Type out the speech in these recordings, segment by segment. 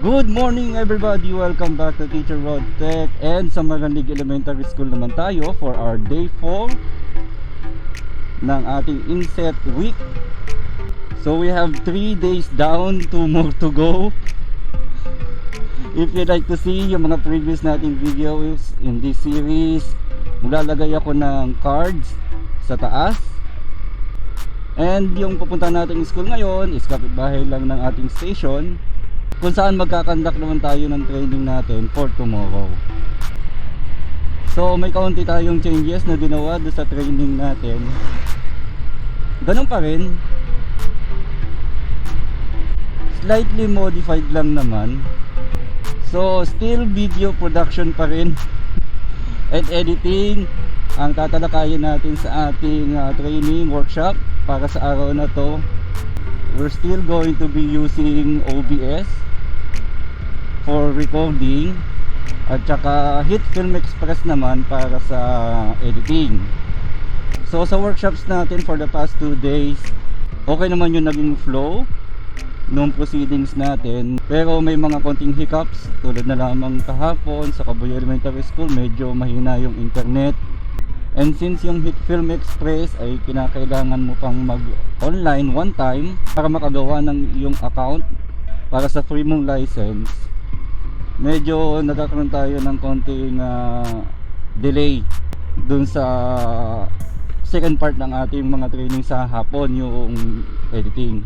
Good morning everybody! Welcome back to Teacher Rod Tech. And sa Maranlig Elementary School naman tayo for our day 4 ng ating inset week. So we have 3 days down, 2 more to go. If you'd like to see yung mga previous nating videos in this series, maglalagay ako ng cards sa taas. And yung pupunta nating school ngayon is kapitbahay lang ng ating station, kung saan magkakandak naman tayo ng training natin for tomorrow. So may kaunti tayong changes na ginawa doon sa training natin. Ganun pa rin, slightly modified lang naman. So still video production pa rin and editing ang tatalakayin natin sa ating training workshop para sa araw na to. We're still going to be using OBS for recording at saka Hit Film Express naman para sa editing. So sa workshops natin for the past 2 days, okay naman yung naging flow nung proceedings natin, pero may mga konting hiccups tulad na lamang kahapon sa Cabuya Elementary School, medyo mahina yung internet. And since yung Hit Film Express ay kinakailangan mo pang mag-online one time para makagawa ng iyong account para sa free mong license, medyo nagkakaroon tayo ng konting delay dun sa second part ng ating mga training sa hapon, yung editing.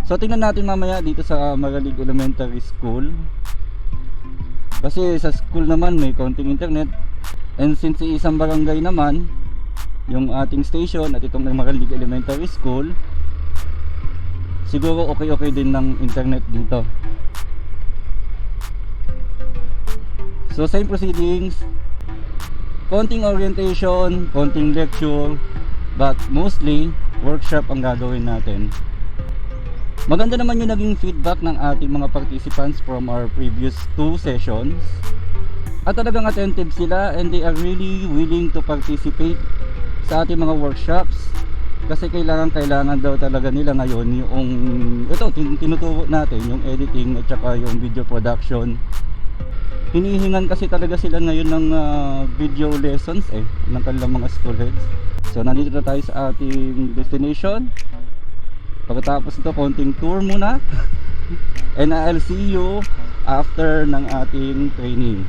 So tingnan natin mamaya dito sa Maranlig Elementary School, kasi sa school naman may konting internet. And since isang barangay naman yung ating station at itong Maranlig Elementary School, siguro okay din ng internet dito. So same proceedings, konting orientation, konting lecture, but mostly workshop ang gagawin natin. Maganda naman yung naging feedback ng ating mga participants from our previous 2 sessions. At talagang attentive sila and they are really willing to participate sa ating mga workshops, kasi kailangan daw talaga nila ngayon yung ito tinuturo natin, yung editing at saka yung video production. Hinihingan kasi talaga sila ngayon ng video lessons ng kanilang mga school heads. So nandito na tayo sa ating destination. Pagkatapos ito, konting tour muna and I'll see you after ng ating training.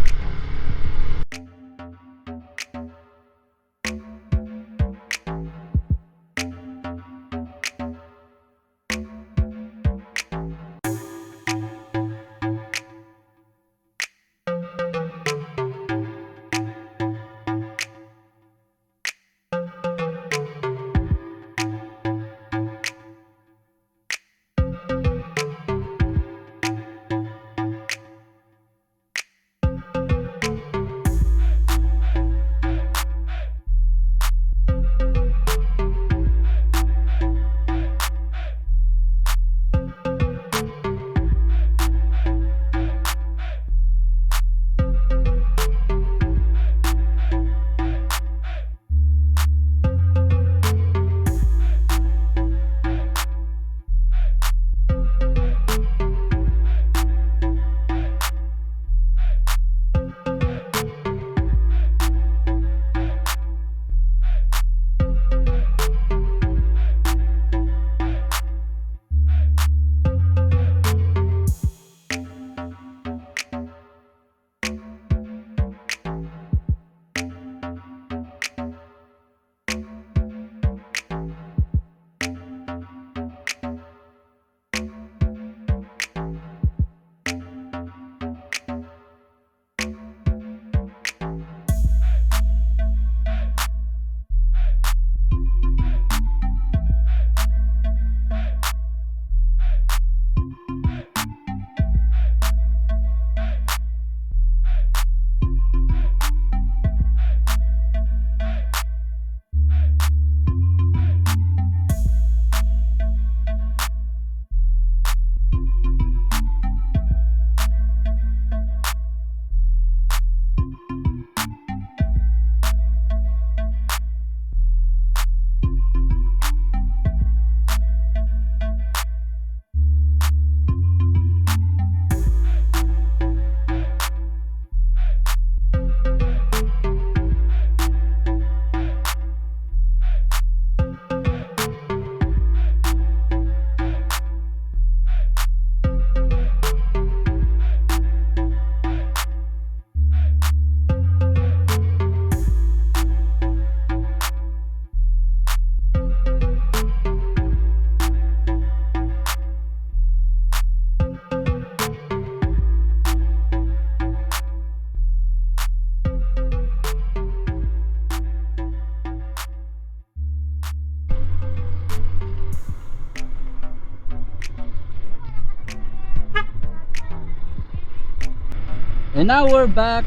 And now we're back.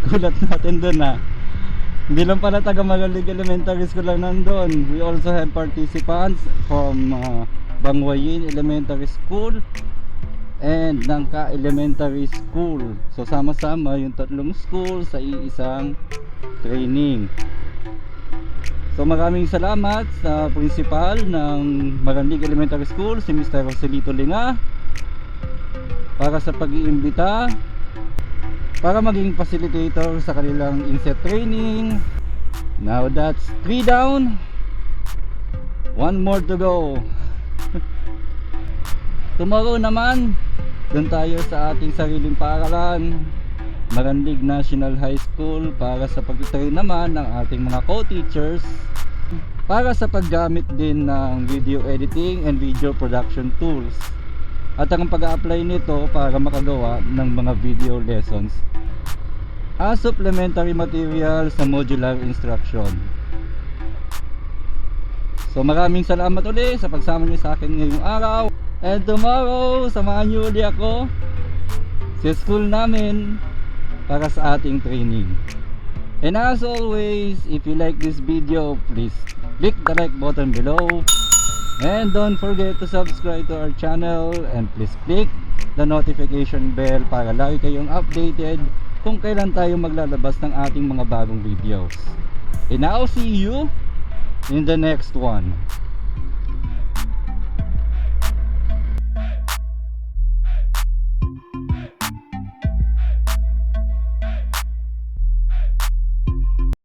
Gulat natin dun ha. Hindi lang pala taga Maranlig Elementary School lang nandun. We also have participants from Bangwayin Elementary School and Nangka Elementary School. So sama-sama yung tatlong school sa iisang training. So maraming salamat sa principal ng Maranlig Elementary School, si Mr. Roselito Linga, para sa pag-iimbita para maging facilitator sa kanilang inset training. Now that's 3 down, 1 more to go. Tomorrow naman, doon tayo sa ating sariling paaralan, Maranlig National High School, para sa pag-train naman ng ating mga co-teachers para sa paggamit din ng video editing and video production tools, at ang pag-a-apply nito para makagawa ng mga video lessons as supplementary material sa modular instruction. So maraming salamat ulit sa pagsama niyo sa akin ngayong araw, and tomorrow samahan niyo ulit ako sa school namin para sa ating training. And as always, if you like this video, please click the like button below, and don't forget to subscribe to our channel, and please click the notification bell para lagi kayong updated kung kailan tayo maglalabas ng ating mga bagong videos. And I'll see you in the next one.